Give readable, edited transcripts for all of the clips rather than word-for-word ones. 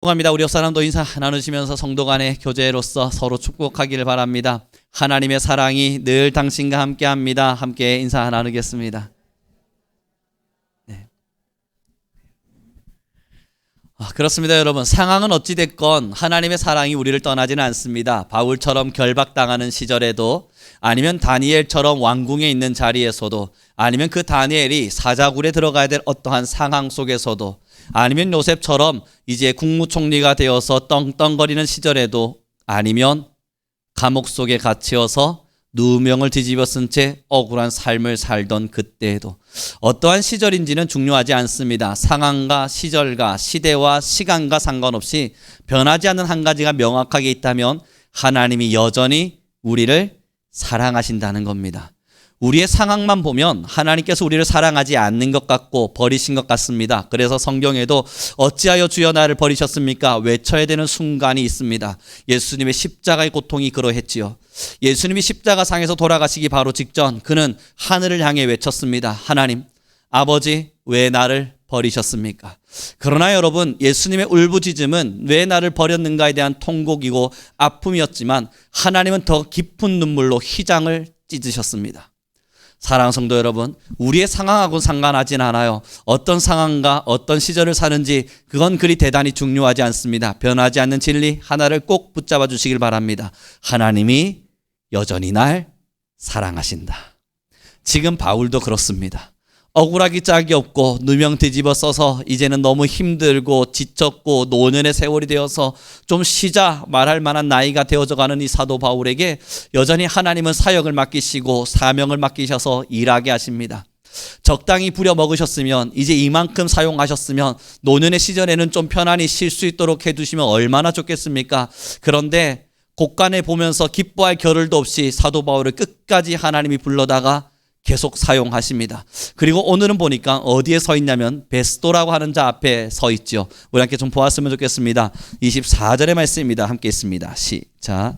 축복합니다. 우리 옆사람도 인사 나누시면서 성도 간의 교제로서 서로 축복하기를 바랍니다. 하나님의 사랑이 늘 당신과 함께합니다. 함께 인사 나누겠습니다. 네. 그렇습니다, 여러분. 상황은 어찌됐건 하나님의 사랑이 우리를 떠나지는 않습니다. 바울처럼 결박당하는 시절에도, 아니면 다니엘처럼 왕궁에 있는 자리에서도, 아니면 그 다니엘이 사자굴에 들어가야 될 어떠한 상황 속에서도, 아니면 요셉처럼 이제 국무총리가 되어서 떵떵거리는 시절에도, 아니면 감옥 속에 갇혀서 누명을 뒤집어 쓴 채 억울한 삶을 살던 그때에도, 어떠한 시절인지는 중요하지 않습니다. 상황과 시절과 시대와 시간과 상관없이 변하지 않는 한 가지가 명확하게 있다면 하나님이 여전히 우리를 사랑하신다는 겁니다. 우리의 상황만 보면 하나님께서 우리를 사랑하지 않는 것 같고 버리신 것 같습니다. 그래서 성경에도 어찌하여 주여 나를 버리셨습니까? 외쳐야 되는 순간이 있습니다. 예수님의 십자가의 고통이 그러했지요. 예수님이 십자가상에서 돌아가시기 바로 직전 그는 하늘을 향해 외쳤습니다. 하나님, 아버지, 왜 나를 버리셨습니까? 그러나 여러분, 예수님의 울부짖음은 왜 나를 버렸는가에 대한 통곡이고 아픔이었지만 하나님은 더 깊은 눈물로 휘장을 찢으셨습니다. 사랑하는 성도 여러분, 우리의 상황하고는 상관하진 않아요. 어떤 상황과 어떤 시절을 사는지 그건 그리 대단히 중요하지 않습니다. 변하지 않는 진리 하나를 꼭 붙잡아 주시길 바랍니다. 하나님이 여전히 날 사랑하신다. 지금 바울도 그렇습니다. 억울하기 짝이 없고 누명 뒤집어 써서 이제는 너무 힘들고 지쳤고 노년의 세월이 되어서 좀 쉬자 말할 만한 나이가 되어져 가는 이 사도 바울에게 여전히 하나님은 사역을 맡기시고 사명을 맡기셔서 일하게 하십니다. 적당히 부려먹으셨으면, 이제 이만큼 사용하셨으면 노년의 시절에는 좀 편안히 쉴 수 있도록 해두시면 얼마나 좋겠습니까? 그런데 곳간에 보면서 기뻐할 겨를도 없이 사도 바울을 끝까지 하나님이 불러다가 계속 사용하십니다. 그리고 오늘은 보니까 어디에 서 있냐면 베스도라고 하는 자 앞에 서 있죠. 우리 함께 좀 보았으면 좋겠습니다. 24절의 말씀입니다. 함께 있습니다. 시작.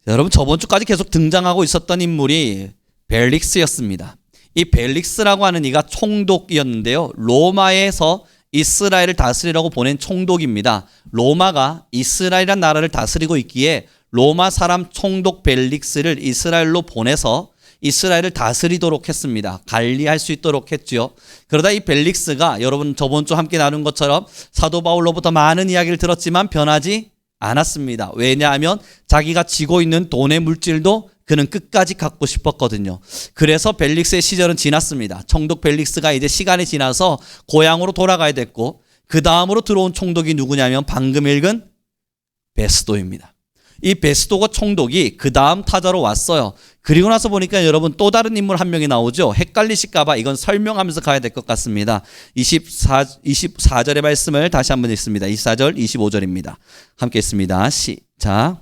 여러분, 저번 주까지 계속 등장하고 있었던 인물이 벨릭스였습니다. 이 벨릭스라고 하는 이가 총독이었는데요. 로마에서 이스라엘을 다스리라고 보낸 총독입니다. 로마가 이스라엘이라는 나라를 다스리고 있기에 로마 사람 총독 벨릭스를 이스라엘로 보내서 이스라엘을 다스리도록 했습니다. 관리할 수 있도록 했죠. 그러다 이 벨릭스가 여러분 저번 주 함께 나눈 것처럼 사도 바울로부터 많은 이야기를 들었지만 변하지 않았습니다. 왜냐하면 자기가 쥐고 있는 돈의 물질도 그는 끝까지 갖고 싶었거든요. 그래서 벨릭스의 시절은 지났습니다. 총독 벨릭스가 이제 시간이 지나서 고향으로 돌아가야 됐고, 그 다음으로 들어온 총독이 누구냐면 방금 읽은 베스도입니다. 이 베스도가 총독이 그 다음 타자로 왔어요. 그리고 나서 보니까 여러분 또 다른 인물 한 명이 나오죠. 헷갈리실까봐 이건 설명하면서 가야 될 것 같습니다. 24절의 말씀을 다시 한번 읽습니다. 24절, 25절입니다. 함께 읽습니다. 시작.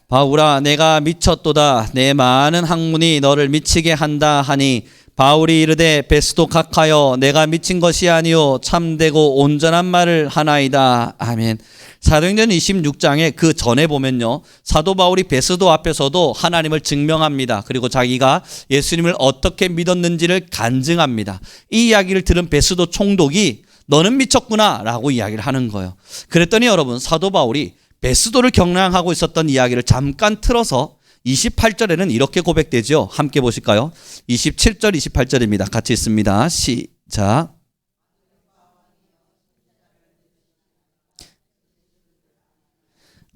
바울아, 내가 미쳤도다. 내 많은 학문이 너를 미치게 한다 하니, 바울이 이르되 베스도 각하여 내가 미친 것이 아니요 참되고 온전한 말을 하나이다. 아멘. 사도행전 26장에 그 전에 보면요, 사도 바울이 베스도 앞에서도 하나님을 증명합니다. 그리고 자기가 예수님을 어떻게 믿었는지를 간증합니다. 이 이야기를 들은 베스도 총독이 너는 미쳤구나 라고 이야기를 하는 거예요. 그랬더니 여러분, 사도 바울이 베스도를 경량하고 있었던 이야기를 잠깐 틀어서 28절에는 이렇게 고백되죠. 함께 보실까요? 27절, 28절입니다. 같이 있습니다. 시작.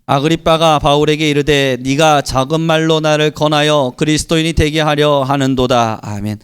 아그리빠가 바울에게 이르되 네가 작은 말로 나를 권하여 그리스도인이 되게 하려 하는도다. 아멘.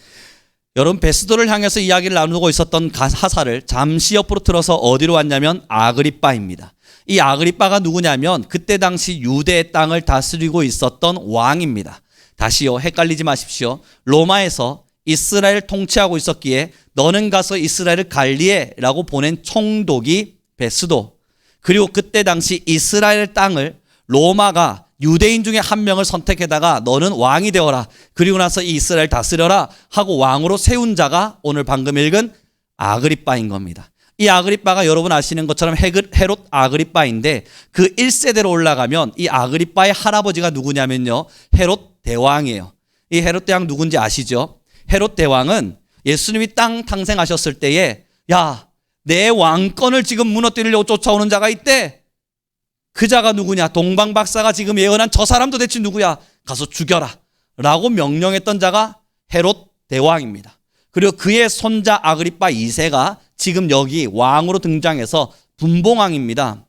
여러분, 베스도를 향해서 이야기를 나누고 있었던 하사를 잠시 옆으로 틀어서 어디로 왔냐면 아그리빠입니다. 이 아그리빠가 누구냐면 그때 당시 유대의 땅을 다스리고 있었던 왕입니다. 다시요, 헷갈리지 마십시오. 로마에서 이스라엘을 통치하고 있었기에 너는 가서 이스라엘을 관리해 라고 보낸 총독이 베스도, 그리고 그때 당시 이스라엘 땅을 로마가 유대인 중에 한 명을 선택해다가 너는 왕이 되어라, 그리고 나서 이 이스라엘 다스려라 하고 왕으로 세운 자가 오늘 방금 읽은 아그리빠인 겁니다. 이 아그리빠가 여러분 아시는 것처럼 헤롯 아그리빠인데 그 1세대로 올라가면 이 아그리빠의 할아버지가 누구냐면요, 헤롯 대왕이에요. 이 헤롯 대왕 누군지 아시죠? 헤롯 대왕은 예수님이 땅 탄생하셨을 때에 야, 내 왕권을 지금 무너뜨리려고 쫓아오는 자가 있대. 그 자가 누구냐? 동방 박사가 지금 예언한 저 사람도 대체 누구야? 가서 죽여라 라고 명령했던 자가 헤롯 대왕입니다. 그리고 그의 손자 아그리빠 2세가 지금 여기 왕으로 등장해서 분봉왕입니다.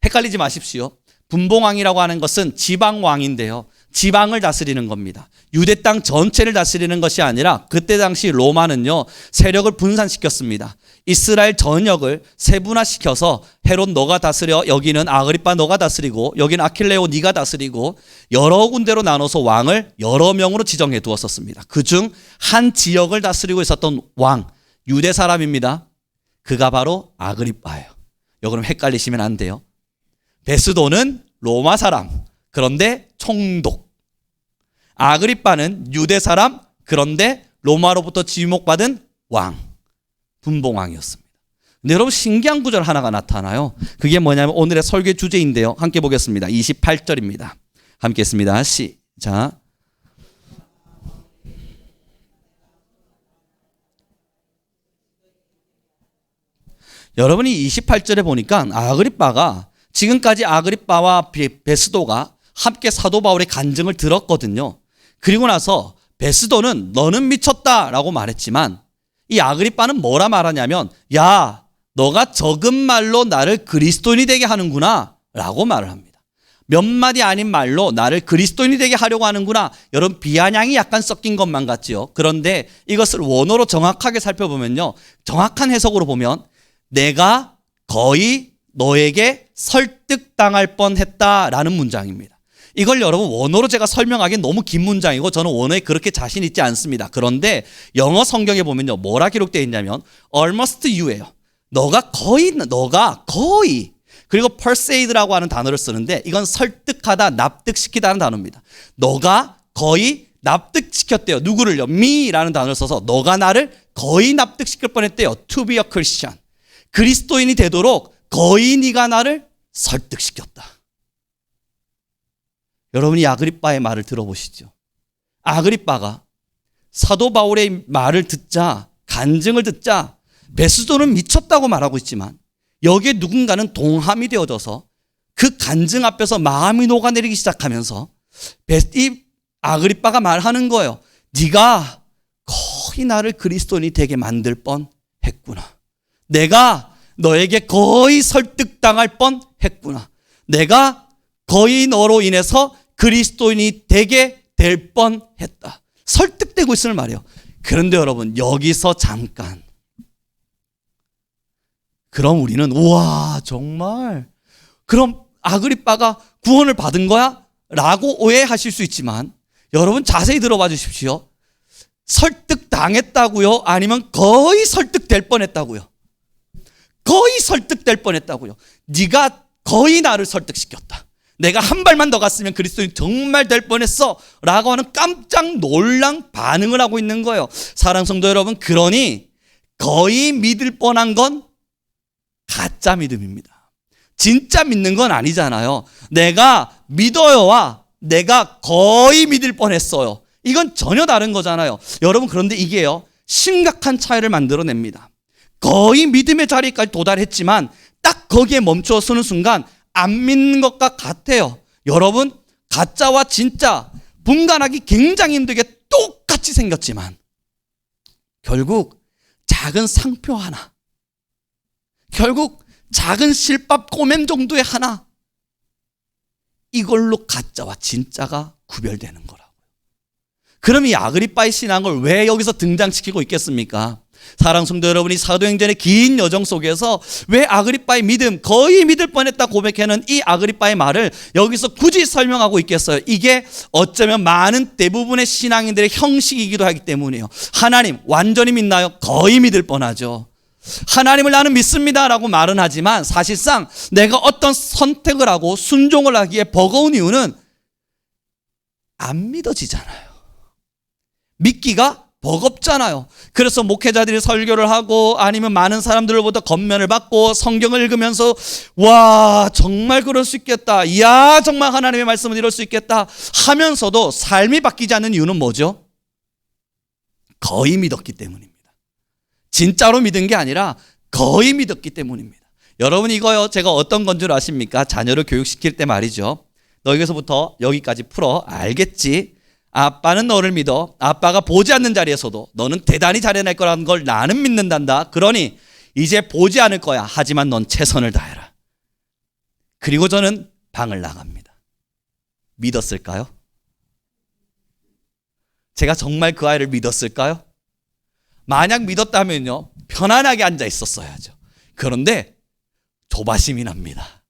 헷갈리지 마십시오. 분봉왕이라고 하는 것은 지방왕인데요, 지방을 다스리는 겁니다. 유대 땅 전체를 다스리는 것이 아니라 그때 당시 로마는요, 세력을 분산시켰습니다. 이스라엘 전역을 세분화시켜서 헤롯 너가 다스려, 여기는 아그리빠 너가 다스리고, 여기는 아킬레오 네가 다스리고, 여러 군데로 나눠서 왕을 여러 명으로 지정해 두었었습니다. 그중 한 지역을 다스리고 있었던 왕, 유대 사람입니다. 그가 바로 아그리빠예요. 여러분 헷갈리시면 안 돼요. 베스도는 로마 사람, 그런데 총독. 아그리빠는 유대 사람, 그런데 로마로부터 지목받은 왕, 분봉왕이었습니다. 근데 여러분 신기한 구절 하나가 나타나요. 그게 뭐냐면 오늘의 설교 주제인데요, 함께 보겠습니다. 28절입니다. 함께 했습니다. 시작. 여러분이 28절에 보니까 아그리빠가 지금까지 아그리빠와 베스도가 함께 사도 바울의 간증을 들었거든요. 그리고 나서 베스도는 너는 미쳤다라고 말했지만 이 아그리빠는 뭐라 말하냐면 야, 너가 적은 말로 나를 그리스도인이 되게 하는구나 라고 말을 합니다. 몇 마디 아닌 말로 나를 그리스도인이 되게 하려고 하는구나. 여러분 비아냥이 약간 섞인 것만 같지요. 그런데 이것을 원어로 정확하게 살펴보면요, 정확한 해석으로 보면 내가 거의 너에게 설득당할 뻔했다라는 문장입니다. 이걸 여러분 원어로 제가 설명하기엔 너무 긴 문장이고 저는 원어에 그렇게 자신 있지 않습니다. 그런데 영어 성경에 보면요, 뭐라 기록되어 있냐면 almost you예요. 너가 거의, 그리고 persuade라고 하는 단어를 쓰는데 이건 설득하다, 납득시키다는 단어입니다. 너가 거의 납득시켰대요. 누구를요? me라는 단어를 써서 너가 나를 거의 납득시킬 뻔했대요. to be a Christian. 그리스도인이 되도록 거의 네가 나를 설득시켰다. 여러분이 아그리빠의 말을 들어보시죠. 아그리빠가 사도 바울의 말을 듣자, 간증을 듣자 베스도는 미쳤다고 말하고 있지만 여기에 누군가는 동함이 되어져서 그 간증 앞에서 마음이 녹아내리기 시작하면서 이 아그리빠가 말하는 거예요. 네가 거의 나를 그리스도인이 되게 만들 뻔했구나. 내가 너에게 거의 설득당할 뻔했구나. 내가 거의 너로 인해서 그리스도인이 되게 될 뻔했다. 설득되고 있을 말이에요. 그런데 여러분 여기서 잠깐, 그럼 우리는 우와 정말 그럼 아그리빠가 구원을 받은 거야? 라고 오해하실 수 있지만 여러분 자세히 들어봐 주십시오. 설득당했다고요? 아니면 거의 설득될 뻔했다고요? 거의 설득될 뻔했다고요. 네가 거의 나를 설득시켰다. 내가 한 발만 더 갔으면 그리스도인 정말 될 뻔했어 라고 하는 깜짝 놀란 반응을 하고 있는 거예요. 사랑하는 성도 여러분, 그러니 거의 믿을 뻔한 건 가짜 믿음입니다. 진짜 믿는 건 아니잖아요. 내가 믿어요와 내가 거의 믿을 뻔했어요, 이건 전혀 다른 거잖아요. 여러분 그런데 이게요 심각한 차이를 만들어냅니다. 거의 믿음의 자리까지 도달했지만 딱 거기에 멈춰 서는 순간 안 믿는 것과 같아요. 여러분 가짜와 진짜 분간하기 굉장히 힘들게 똑같이 생겼지만 결국 작은 상표 하나, 결국 작은 실밥 꼬맴 정도의 하나, 이걸로 가짜와 진짜가 구별되는 거라고요. 그럼 이 아그리빠의 신앙을 왜 여기서 등장시키고 있겠습니까? 사랑하는 성도 여러분이 사도행전의 긴 여정 속에서 왜 아그리빠의 믿음, 거의 믿을 뻔했다 고백하는 이 아그리빠의 말을 여기서 굳이 설명하고 있겠어요? 이게 어쩌면 많은 대부분의 신앙인들의 형식이기도 하기 때문이에요. 하나님 완전히 믿나요? 거의 믿을 뻔하죠. 하나님을 나는 믿습니다 라고 말은 하지만 사실상 내가 어떤 선택을 하고 순종을 하기에 버거운 이유는 안 믿어지잖아요. 믿기가 없잖아요. 그래서 목회자들이 설교를 하고 아니면 많은 사람들로부터 권면을 받고 성경을 읽으면서 와 정말 그럴 수 있겠다, 이야 정말 하나님의 말씀은 이럴 수 있겠다 하면서도 삶이 바뀌지 않는 이유는 뭐죠? 거의 믿었기 때문입니다. 진짜로 믿은 게 아니라 거의 믿었기 때문입니다. 여러분 이거요, 제가 어떤 건 줄 아십니까? 자녀를 교육시킬 때 말이죠, 너 여기서부터 여기까지 풀어, 알겠지? 아빠는 너를 믿어. 아빠가 보지 않는 자리에서도 너는 대단히 잘해낼 거라는 걸 나는 믿는단다. 그러니 이제 보지 않을 거야. 하지만 넌 최선을 다해라. 그리고 저는 방을 나갑니다. 믿었을까요? 제가 정말 그 아이를 믿었을까요? 만약 믿었다면요, 편안하게 앉아 있었어야죠. 그런데 조바심이 납니다.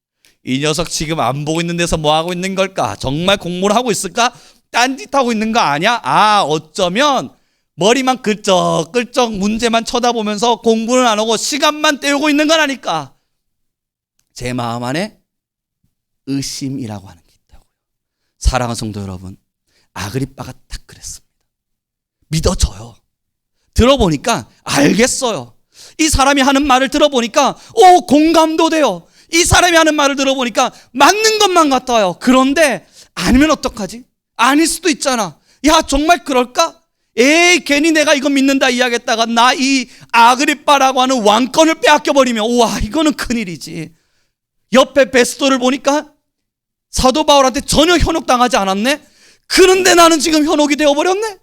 이 녀석 지금 안 보고 있는 데서 뭐 하고 있는 걸까? 정말 공부를 하고 있을까? 딴짓하고 있는 거 아니야? 어쩌면 머리만 끌쩍끌쩍 문제만 쳐다보면서 공부는 안 하고 시간만 때우고 있는 건 아닐까? 제 마음 안에 의심이라고 하는 게 있다고요. 사랑하는 성도 여러분, 아그리빠가 딱 그랬습니다. 믿어져요. 들어보니까 알겠어요. 이 사람이 하는 말을 들어보니까 공감도 돼요. 이 사람이 하는 말을 들어보니까 맞는 것만 같아요. 그런데 아니면 어떡하지? 아닐 수도 있잖아. 야 정말 그럴까? 에이 괜히 내가 이거 믿는다 이야기했다가 나 이 아그리빠라고 하는 왕권을 빼앗겨버리면 우와 이거는 큰일이지. 옆에 베스도를 보니까 사도 바울한테 전혀 현혹당하지 않았네. 그런데 나는 지금 현혹이 되어버렸네.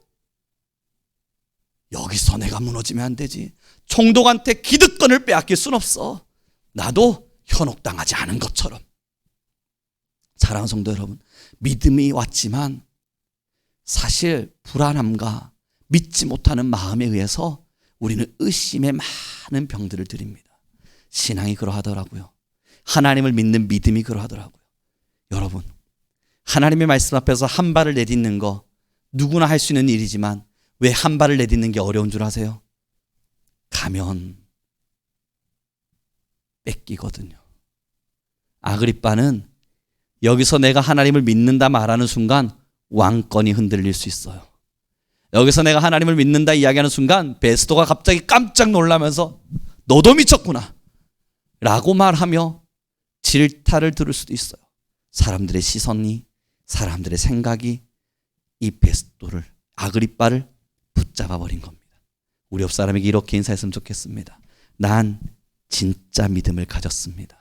여기서 내가 무너지면 안 되지. 총독한테 기득권을 빼앗길 순 없어. 나도 현혹당하지 않은 것처럼. 사랑하는 성도 여러분, 믿음이 왔지만 사실 불안함과 믿지 못하는 마음에 의해서 우리는 의심의 많은 병들을 들입니다. 신앙이 그러하더라고요. 하나님을 믿는 믿음이 그러하더라고요. 여러분, 하나님의 말씀 앞에서 한 발을 내딛는 거 누구나 할 수 있는 일이지만 왜 한 발을 내딛는 게 어려운 줄 아세요? 가면 뺏기거든요. 아그리빠는 여기서 내가 하나님을 믿는다 말하는 순간 왕권이 흔들릴 수 있어요. 여기서 내가 하나님을 믿는다 이야기하는 순간 베스도가 갑자기 깜짝 놀라면서 너도 미쳤구나 라고 말하며 질타를 들을 수도 있어요. 사람들의 시선이, 사람들의 생각이 이 베스도를, 아그리빠를 붙잡아 버린 겁니다. 우리 옆 사람에게 이렇게 인사했으면 좋겠습니다. 난 진짜 믿음을 가졌습니다.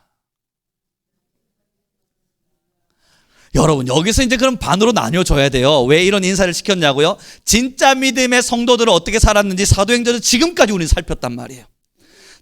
여러분 여기서 이제 그럼 반으로 나뉘어져야 돼요. 왜 이런 인사를 시켰냐고요? 진짜 믿음의 성도들은 어떻게 살았는지 사도행전에서 지금까지 우리는 살폈단 말이에요.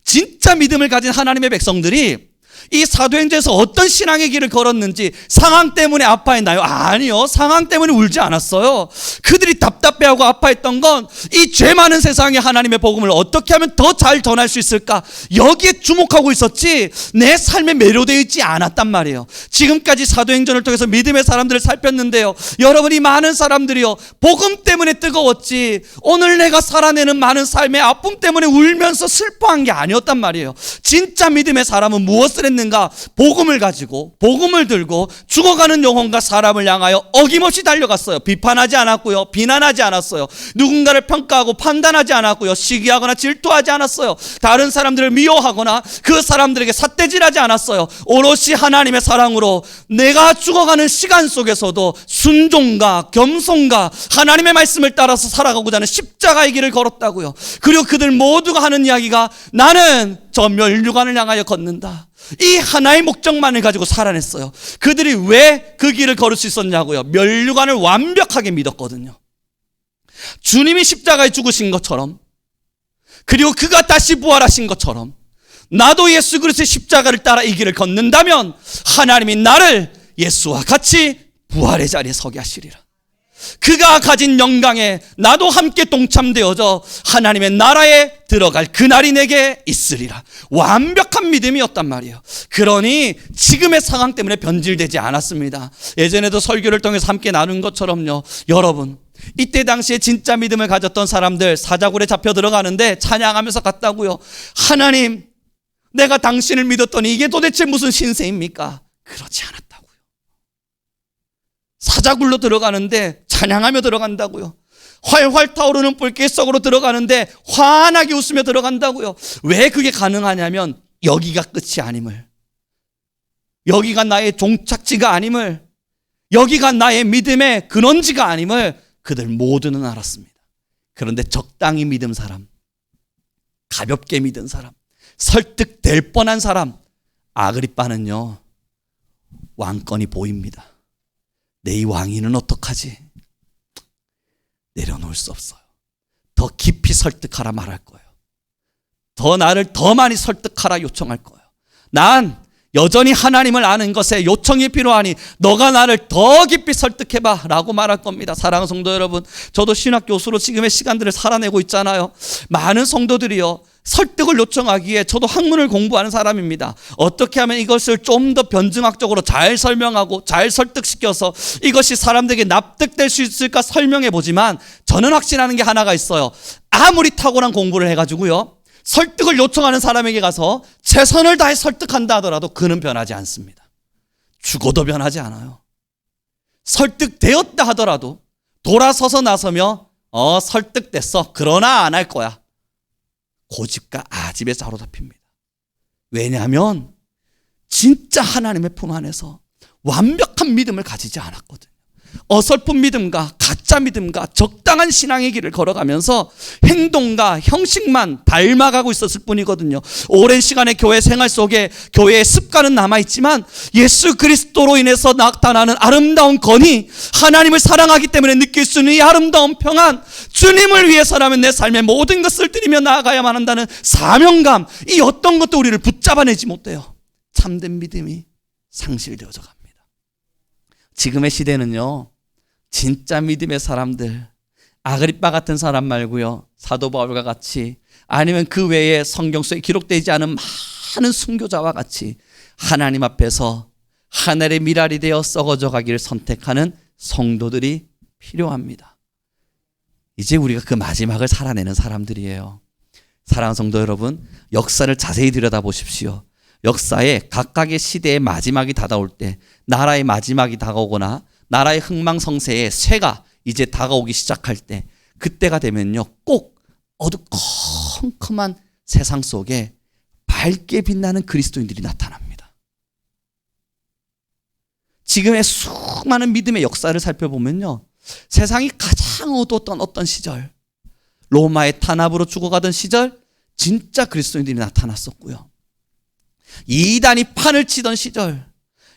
진짜 믿음을 가진 하나님의 백성들이 이 사도행전에서 어떤 신앙의 길을 걸었는지, 상황 때문에 아파했나요? 아니요. 상황 때문에 울지 않았어요. 그들이 답답해하고 아파했던 건 이 죄 많은 세상에 하나님의 복음을 어떻게 하면 더 잘 전할 수 있을까, 여기에 주목하고 있었지 내 삶에 매료되어 있지 않았단 말이에요. 지금까지 사도행전을 통해서 믿음의 사람들을 살폈는데요, 여러분이 많은 사람들이요 복음 때문에 뜨거웠지 오늘 내가 살아내는 많은 삶의 아픔 때문에 울면서 슬퍼한 게 아니었단 말이에요. 진짜 믿음의 사람은 무엇을 했는가? 복음을 가지고, 복음을 들고 죽어가는 영혼과 사람을 향하여 어김없이 달려갔어요. 비판하지 않았고요, 비난하지 않았어요, 누군가를 평가하고 판단하지 않았고요, 시기하거나 질투하지 않았어요, 다른 사람들을 미워하거나 그 사람들에게 삿대질하지 않았어요. 오롯이 하나님의 사랑으로 내가 죽어가는 시간 속에서도 순종과 겸손과 하나님의 말씀을 따라서 살아가고자 하는 십자가의 길을 걸었다고요. 그리고 그들 모두가 하는 이야기가 나는 저 멸류관을 향하여 걷는다. 이 하나의 목적만을 가지고 살아냈어요. 그들이 왜 그 길을 걸을 수 있었냐고요? 멸류관을 완벽하게 믿었거든요. 주님이 십자가에 죽으신 것처럼, 그리고 그가 다시 부활하신 것처럼 나도 예수 그리스도의 십자가를 따라 이 길을 걷는다면 하나님이 나를 예수와 같이 부활의 자리에 서게 하시리라. 그가 가진 영광에 나도 함께 동참되어져 하나님의 나라에 들어갈 그날이 내게 있으리라. 완벽한 믿음이었단 말이에요. 그러니 지금의 상황 때문에 변질되지 않았습니다. 예전에도 설교를 통해서 함께 나눈 것처럼요, 여러분 이때 당시에 진짜 믿음을 가졌던 사람들 사자굴에 잡혀 들어가는데 찬양하면서 갔다고요. 하나님, 내가 당신을 믿었더니 이게 도대체 무슨 신세입니까? 그렇지 않았다고요. 사자굴로 들어가는데 찬양하며 들어간다고요. 활활 타오르는 불길 속으로 들어가는데 환하게 웃으며 들어간다고요. 왜 그게 가능하냐면 여기가 끝이 아님을, 여기가 나의 종착지가 아님을, 여기가 나의 믿음의 근원지가 아님을 그들 모두는 알았습니다. 그런데 적당히 믿은 사람, 가볍게 믿은 사람, 설득될 뻔한 사람, 아그리빠는요 왕권이 보입니다. 내 이 왕위는 어떡하지? 내려놓을 수 없어요. 더 깊이 설득하라 말할 거예요. 더 나를 더 많이 설득하라 요청할 거예요. 난 여전히 하나님을 아는 것에 요청이 필요하니 너가 나를 더 깊이 설득해봐 라고 말할 겁니다. 사랑하는 성도 여러분, 저도 신학 교수로 지금의 시간들을 살아내고 있잖아요. 많은 성도들이요 설득을 요청하기에 저도 학문을 공부하는 사람입니다. 어떻게 하면 이것을 좀 더 변증학적으로 잘 설명하고 잘 설득시켜서 이것이 사람들에게 납득될 수 있을까 설명해 보지만 저는 확신하는 게 하나가 있어요. 아무리 탁월한 공부를 해가지고요 설득을 요청하는 사람에게 가서 최선을 다해 설득한다 하더라도 그는 변하지 않습니다. 죽어도 변하지 않아요. 설득되었다 하더라도 돌아서서 나서며 설득됐어 그러나 안 할 거야, 고집과 아집에 사로잡힙니다. 왜냐하면 진짜 하나님의 품 안에서 완벽한 믿음을 가지지 않았거든요. 어설픈 믿음과 가짜 믿음과 적당한 신앙의 길을 걸어가면서 행동과 형식만 닮아가고 있었을 뿐이거든요. 오랜 시간의 교회 생활 속에 교회의 습관은 남아있지만 예수 그리스도로 인해서 나타나는 아름다운 건의, 하나님을 사랑하기 때문에 느낄 수 있는 이 아름다운 평안, 주님을 위해서라면 내 삶의 모든 것을 드리며 나아가야만 한다는 사명감, 이 어떤 것도 우리를 붙잡아내지 못해요. 참된 믿음이 상실되어져 갑니다. 지금의 시대는요 진짜 믿음의 사람들, 아그리빠 같은 사람 말고요 사도 바울과 같이 아니면 그 외에 성경 속에 기록되지 않은 많은 순교자와 같이 하나님 앞에서 하늘의 미랄이 되어 썩어져 가기를 선택하는 성도들이 필요합니다. 이제 우리가 그 마지막을 살아내는 사람들이에요. 사랑하는 성도 여러분, 역사를 자세히 들여다보십시오. 역사에 각각의 시대의 마지막이 다가올 때, 나라의 마지막이 다가오거나 나라의 흥망성쇠의 쇠가 이제 다가오기 시작할 때, 그때가 되면요 꼭 어두컴컴한 세상 속에 밝게 빛나는 그리스도인들이 나타납니다. 지금의 수많은 믿음의 역사를 살펴보면요 세상이 가장 어두웠던 어떤 시절, 로마의 탄압으로 죽어가던 시절 진짜 그리스도인들이 나타났었고요, 이단이 판을 치던 시절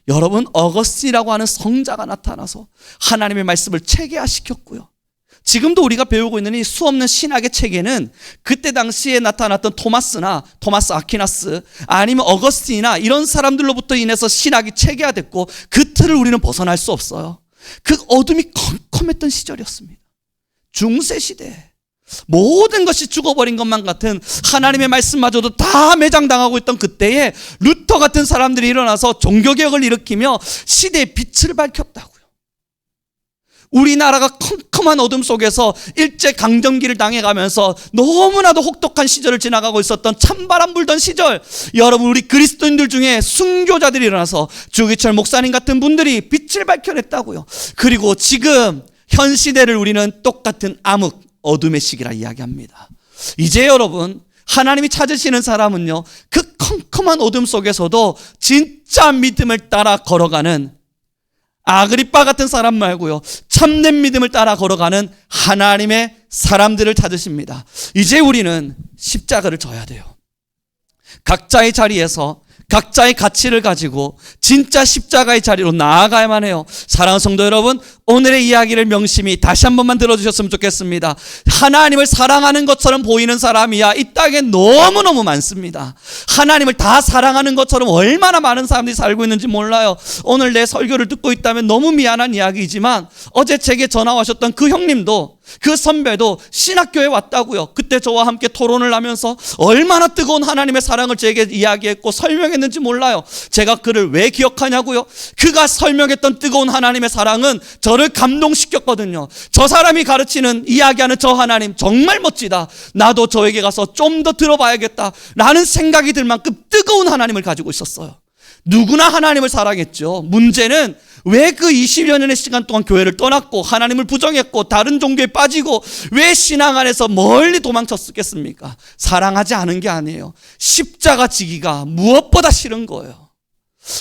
여러분 어거스틴이라고 하는 성자가 나타나서 하나님의 말씀을 체계화시켰고요, 지금도 우리가 배우고 있는 이 수없는 신학의 체계는 그때 당시에 나타났던 토마스 아퀴나스 아니면 어거스틴이나 이런 사람들로부터 인해서 신학이 체계화됐고 그 틀을 우리는 벗어날 수 없어요. 그 어둠이 컴컴했던 시절이었습니다. 중세시대 모든 것이 죽어버린 것만 같은 하나님의 말씀마저도 다 매장당하고 있던 그때에 루터 같은 사람들이 일어나서 종교개혁을 일으키며 시대의 빛을 밝혔다고요. 우리나라가 컴컴한 어둠 속에서 일제강점기를 당해가면서 너무나도 혹독한 시절을 지나가고 있었던 찬바람 불던 시절, 여러분 우리 그리스도인들 중에 순교자들이 일어나서 주기철 목사님 같은 분들이 빛을 밝혀냈다고요. 그리고 지금 현 시대를 우리는 똑같은 암흑 어둠의 시기라 이야기합니다. 이제 여러분 하나님이 찾으시는 사람은요 그 컴컴한 어둠 속에서도 진짜 믿음을 따라 걸어가는 아그리빠 같은 사람 말고요 참된 믿음을 따라 걸어가는 하나님의 사람들을 찾으십니다. 이제 우리는 십자가를 져야 돼요. 각자의 자리에서 각자의 가치를 가지고 진짜 십자가의 자리로 나아가야만 해요. 사랑하는 성도 여러분, 오늘의 이야기를 명심히 다시 한 번만 들어주셨으면 좋겠습니다. 하나님을 사랑하는 것처럼 보이는 사람이야 이 땅에 너무너무 많습니다. 하나님을 다 사랑하는 것처럼 얼마나 많은 사람들이 살고 있는지 몰라요. 오늘 내 설교를 듣고 있다면 너무 미안한 이야기이지만 어제 제게 전화 오셨던 그 형님도, 그 선배도 신학교에 왔다고요. 그때 저와 함께 토론을 하면서 얼마나 뜨거운 하나님의 사랑을 제게 이야기했고 설명했는지 몰라요. 제가 그를 왜 기억하냐고요? 그가 설명했던 뜨거운 하나님의 사랑은 저를 감동시켰거든요. 저 사람이 가르치는 이야기하는 저 하나님 정말 멋지다, 나도 저에게 가서 좀 더 들어봐야겠다 라는 생각이 들 만큼 뜨거운 하나님을 가지고 있었어요. 누구나 하나님을 사랑했죠. 문제는 왜 그 20여 년의 시간 동안 교회를 떠났고 하나님을 부정했고 다른 종교에 빠지고 왜 신앙 안에서 멀리 도망쳤겠습니까? 사랑하지 않은 게 아니에요. 십자가 지기가 무엇보다 싫은 거예요.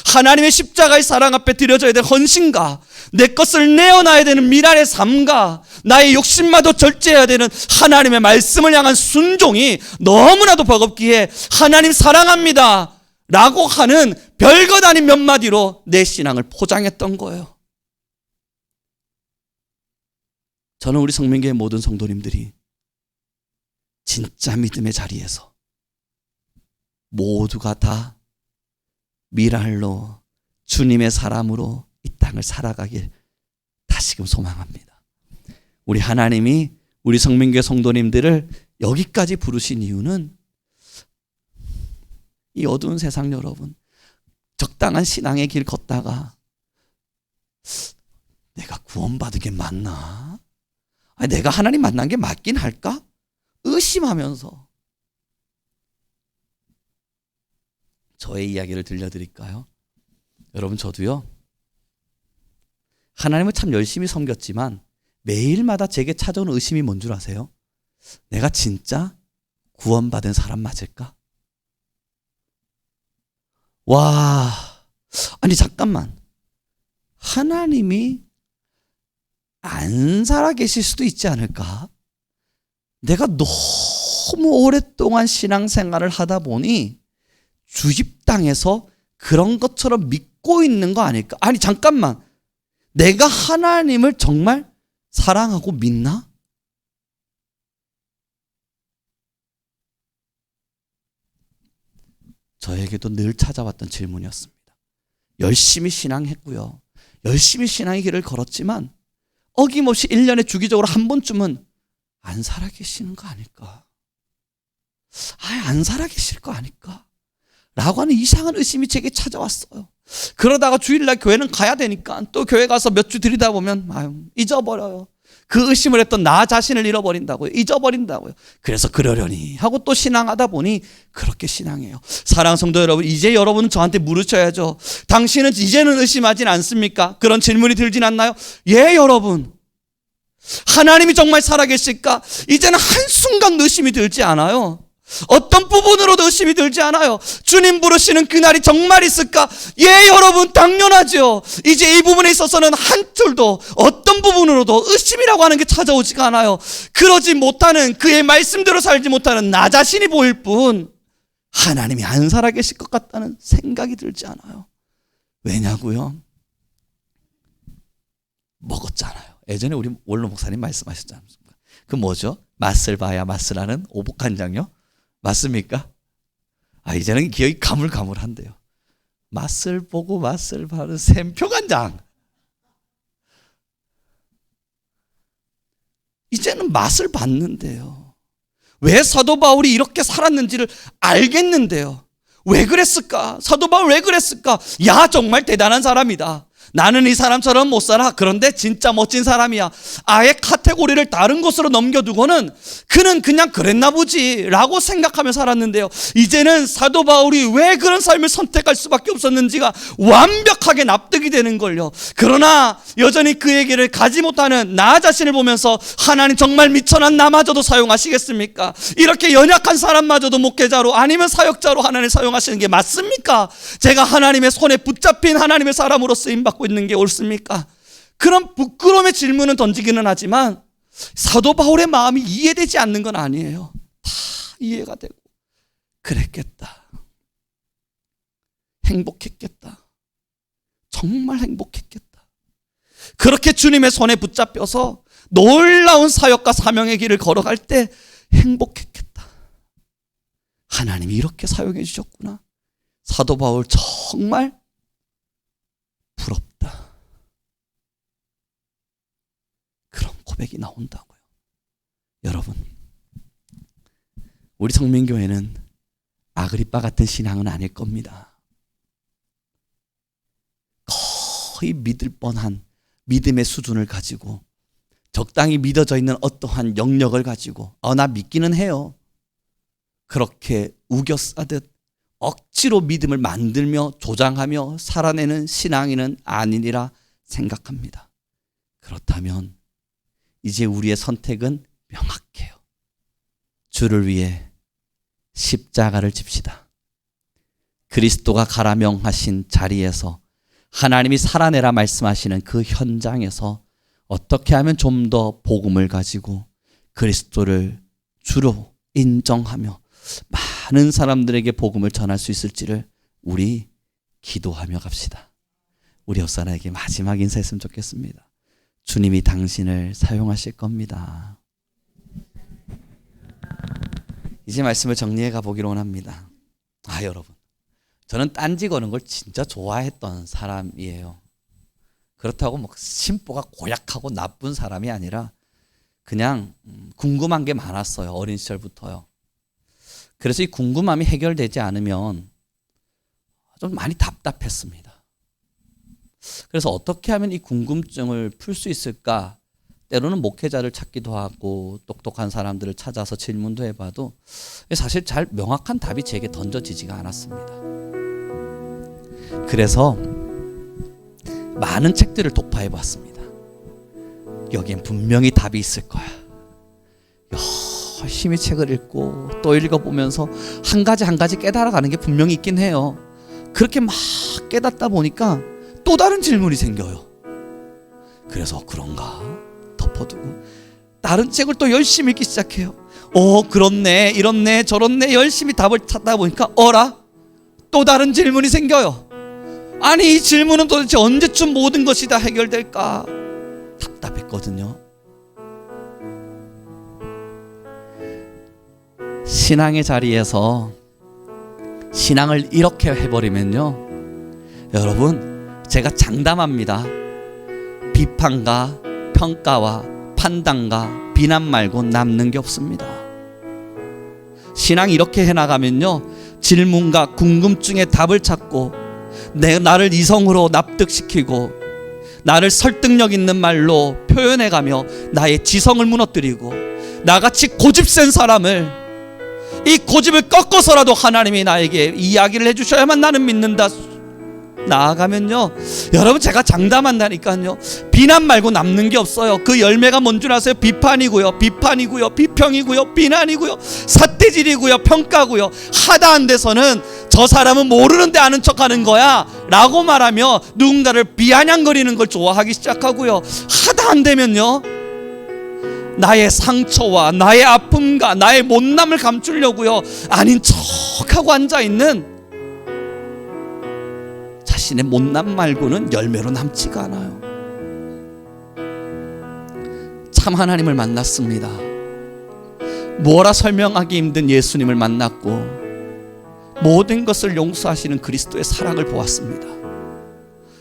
하나님의 십자가의 사랑 앞에 드려져야 될 헌신과 내 것을 내어놔야 되는 미랄의 삶과 나의 욕심마저 절제해야 되는 하나님의 말씀을 향한 순종이 너무나도 버겁기에 하나님 사랑합니다 라고 하는 별것 아닌 몇 마디로 내 신앙을 포장했던 거예요. 저는 우리 성민교회 모든 성도님들이 진짜 믿음의 자리에서 모두가 다 미랄로 주님의 사람으로 이 땅을 살아가길 다시금 소망합니다. 우리 하나님이 우리 성민교회 성도님들을 여기까지 부르신 이유는 이 어두운 세상 여러분, 적당한 신앙의 길 걷다가 내가 구원받은 게 맞나? 아니, 내가 하나님 만난 게 맞긴 할까? 의심하면서 저의 이야기를 들려드릴까요? 여러분, 저도요 하나님을 참 열심히 섬겼지만 매일마다 제게 찾아오는 의심이 뭔 줄 아세요? 내가 진짜 구원받은 사람 맞을까? 와, 아니 잠깐만, 하나님이 안 살아계실 수도 있지 않을까? 내가 너무 오랫동안 신앙생활을 하다 보니 주집 땅에서 그런 것처럼 믿고 있는 거 아닐까? 아니 잠깐만, 내가 하나님을 정말 사랑하고 믿나? 저에게도 늘 찾아왔던 질문이었습니다. 열심히 신앙했고요, 열심히 신앙의 길을 걸었지만 어김없이 1년에 주기적으로 한 번쯤은 안 살아계시는 거 아닐까? 안 살아계실 거 아닐까? 라고 하는 이상한 의심이 제게 찾아왔어요. 그러다가 주일날 교회는 가야 되니까 또 교회 가서 몇 주 들이다 보면 잊어버려요. 그 의심을 했던 나 자신을 잃어버린다고요. 잊어버린다고요. 그래서 그러려니 하고 또 신앙하다 보니 그렇게 신앙해요. 사랑하는 성도 여러분, 이제 여러분은 저한테 물으셔야죠. 당신은 이제는 의심하진 않습니까? 그런 질문이 들진 않나요? 예, 여러분. 하나님이 정말 살아계실까? 이제는 한순간 의심이 들지 않아요. 어떤 부분으로도 의심이 들지 않아요. 주님 부르시는 그날이 정말 있을까? 예, 여러분, 당연하죠. 이제 이 부분에 있어서는 한 줄도 어떤 부분으로도 의심이라고 하는 게 찾아오지가 않아요. 그러지 못하는, 그의 말씀대로 살지 못하는 나 자신이 보일 뿐 하나님이 안 살아계실 것 같다는 생각이 들지 않아요. 왜냐고요? 먹었잖아요. 예전에 우리 원로 목사님 말씀하셨지 않습니까? 그 뭐죠? 맛을 봐야 맛을 아는 오복간장요? 맞습니까? 이제는 기억이 가물가물한데요. 맛을 보고 맛을 봐는 샘표간장. 이제는 맛을 봤는데요. 왜 사도 바울이 이렇게 살았는지를 알겠는데요. 왜 그랬을까? 사도 바울 왜 그랬을까? 야, 정말 대단한 사람이다. 나는 이 사람처럼 못 살아. 그런데 진짜 멋진 사람이야. 아예 카테고리를 다른 곳으로 넘겨두고는 그는 그냥 그랬나 보지 라고 생각하며 살았는데요. 이제는 사도 바울이 왜 그런 삶을 선택할 수밖에 없었는지가 완벽하게 납득이 되는 걸요. 그러나 여전히 그에게를 가지 못하는 나 자신을 보면서 하나님 정말 미천한 나마저도 사용하시겠습니까? 이렇게 연약한 사람마저도 목회자로 아니면 사역자로 하나님 사용하시는 게 맞습니까? 제가 하나님의 손에 붙잡힌 하나님의 사람으로 쓰임받고 있는 게 옳습니까? 그런 부끄러움의 질문은 던지기는 하지만 사도 바울의 마음이 이해되지 않는 건 아니에요. 다 이해가 되고 그랬겠다. 행복했겠다. 정말 행복했겠다. 그렇게 주님의 손에 붙잡혀서 놀라운 사역과 사명의 길을 걸어갈 때 행복했겠다. 하나님이 이렇게 사용해 주셨구나. 사도 바울 정말 부럽다. 그런 고백이 나온다고요. 여러분, 우리 성민교회는 아그리빠 같은 신앙은 아닐 겁니다. 거의 믿을 뻔한 믿음의 수준을 가지고 적당히 믿어져 있는 어떠한 영역을 가지고 나 믿기는 해요. 그렇게 우겨 싸듯 억지로 믿음을 만들며 조장하며 살아내는 신앙인은 아니니라 생각합니다. 그렇다면 이제 우리의 선택은 명확해요. 주를 위해 십자가를 집시다. 그리스도가 가라 명하신 자리에서, 하나님이 살아내라 말씀하시는 그 현장에서 어떻게 하면 좀 더 복음을 가지고 그리스도를 주로 인정하며 많은 사람들에게 복음을 전할 수 있을지를 우리 기도하며 갑시다. 우리 옆사람에게 마지막 인사했으면 좋겠습니다. 주님이 당신을 사용하실 겁니다. 이제 말씀을 정리해 가보기로 원합니다. 여러분, 저는 딴지 거는 걸 진짜 좋아했던 사람이에요. 그렇다고 뭐 심보가 고약하고 나쁜 사람이 아니라 그냥 궁금한 게 많았어요. 어린 시절부터요. 그래서 이 궁금함이 해결되지 않으면 좀 많이 답답했습니다. 그래서 어떻게 하면 이 궁금증을 풀 수 있을까? 때로는 목회자를 찾기도 하고 똑똑한 사람들을 찾아서 질문도 해봐도 사실 잘 명확한 답이 제게 던져지지가 않았습니다. 그래서 많은 책들을 독파해봤습니다. 여기엔 분명히 답이 있을 거야. 열심히 책을 읽고 또 읽어보면서 한 가지 깨달아가는 게 분명히 있긴 해요. 그렇게 막 깨닫다 보니까 또 다른 질문이 생겨요. 그래서 그런가 덮어두고 다른 책을 또 열심히 읽기 시작해요. 그렇네, 이렇네, 저렇네, 열심히 답을 찾다 보니까 어라? 또 다른 질문이 생겨요. 아니, 이 질문은 도대체 언제쯤 모든 것이 다 해결될까? 답답했거든요. 신앙의 자리에서 신앙을 이렇게 해버리면요, 여러분, 제가 장담합니다. 비판과 평가와 판단과 비난 말고 남는 게 없습니다. 신앙 이렇게 해나가면요, 질문과 궁금증에 답을 찾고 나를 이성으로 납득시키고 나를 설득력 있는 말로 표현해가며 나의 지성을 무너뜨리고 나같이 고집센 사람을, 이 고집을 꺾어서라도 하나님이 나에게 이야기를 해주셔야만 나는 믿는다 나아가면요, 여러분, 제가 장담한다니까요, 비난 말고 남는 게 없어요. 그 열매가 뭔 줄 아세요? 비판이고요, 비평이고요, 비난이고요, 삿대질이고요, 평가고요. 하다 안 돼서는 저 사람은 모르는데 아는 척하는 거야 라고 말하며 누군가를 비아냥거리는 걸 좋아하기 시작하고요. 하다 안 되면요, 나의 상처와 나의 아픔과 나의 못남을 감추려고요, 아닌 척하고 앉아있는 자신의 못남 말고는 열매로 남지가 않아요. 참 하나님을 만났습니다. 뭐라 설명하기 힘든 예수님을 만났고 모든 것을 용서하시는 그리스도의 사랑을 보았습니다.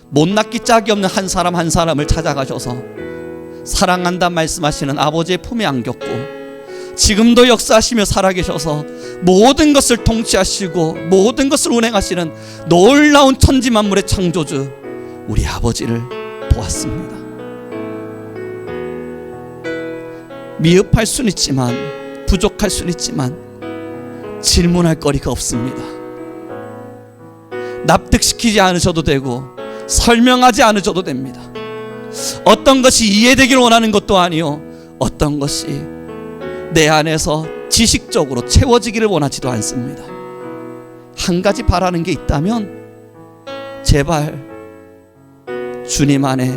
못났기 짝이 없는 한 사람 한 사람을 찾아가셔서 사랑한다 말씀하시는 아버지의 품에 안겼고, 지금도 역사하시며 살아계셔서 모든 것을 통치하시고 모든 것을 운행하시는 놀라운 천지만물의 창조주 우리 아버지를 보았습니다. 미흡할 수는 있지만, 부족할 수는 있지만 질문할 거리가 없습니다. 납득시키지 않으셔도 되고 설명하지 않으셔도 됩니다. 어떤 것이 이해되기를 원하는 것도 아니요, 어떤 것이 내 안에서 지식적으로 채워지기를 원하지도 않습니다. 한 가지 바라는 게 있다면 제발 주님 안에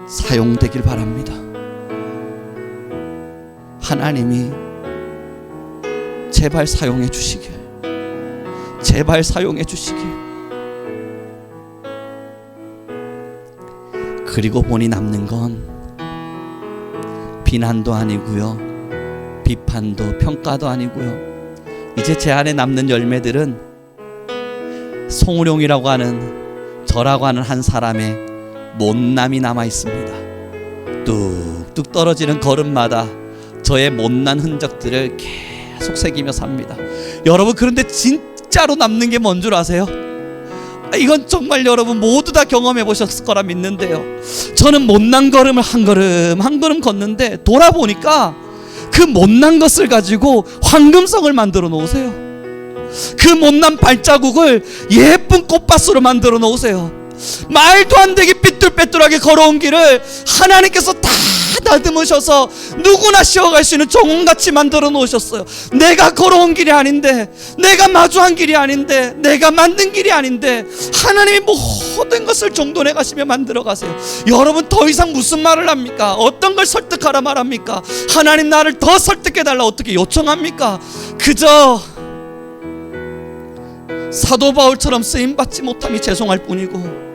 사용되길 바랍니다. 하나님이 제발 사용해 주시길, 제발 사용해 주시길. 그리고 보니 남는 건 비난도 아니고요, 비판도 평가도 아니고요, 이제 제 안에 남는 열매들은 송우룡이라고 하는, 저라고 하는 한 사람의 못남이 남아 있습니다. 뚝뚝 떨어지는 걸음마다 저의 못난 흔적들을 계속 새기며 삽니다. 여러분, 그런데 진짜로 남는 게 뭔 줄 아세요? 이건 정말 여러분 모두 다 경험해 보셨을 거라 믿는데요, 저는 못난 걸음을 한 걸음 한 걸음 걷는데 돌아보니까 그 못난 것을 가지고 황금성을 만들어 놓으세요. 그 못난 발자국을 예쁜 꽃밭으로 만들어 놓으세요. 말도 안 되게 삐뚤빼뚤하게 걸어온 길을 하나님께서 다 다듬으셔서 누구나 쉬어갈 수 있는 정원같이 만들어 놓으셨어요. 내가 걸어온 길이 아닌데, 내가 마주한 길이 아닌데, 내가 만든 길이 아닌데 하나님이 모든 것을 정돈해 가시며 만들어 가세요. 여러분 더 이상 무슨 말을 합니까? 어떤 걸 설득하라 말합니까? 하나님 나를 더 설득해 달라 어떻게 요청합니까? 그저 사도 바울처럼 쓰임받지 못함이 죄송할 뿐이고,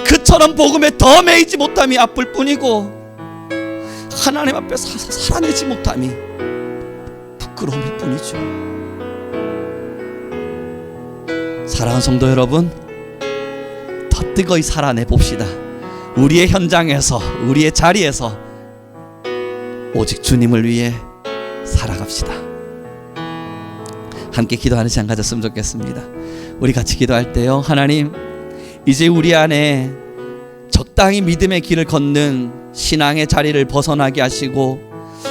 그처럼 복음에 더 매이지 못함이 아플 뿐이고, 하나님 앞에 살아내지 못함이 부끄러움일 뿐이죠. 사랑하는 성도 여러분, 더 뜨거이 살아내 봅시다. 우리의 현장에서, 우리의 자리에서 오직 주님을 위해 살아갑시다. 함께 기도하는 시간 가졌으면 좋겠습니다. 우리 같이 기도할 때요, 하나님, 이제 우리 안에 적당히 믿음의 길을 걷는 신앙의 자리를 벗어나게 하시고,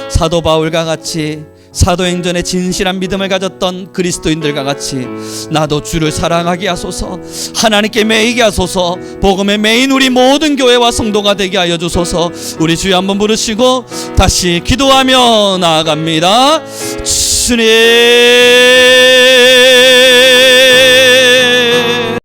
사도 바울과 같이 사도행전에 진실한 믿음을 가졌던 그리스도인들과 같이 나도 주를 사랑하게 하소서, 하나님께 매이게 하소서, 복음에 매인 우리 모든 교회와 성도가 되게 하여 주소서. 우리 주여 한번 부르시고 다시 기도하며 나아갑니다. 주님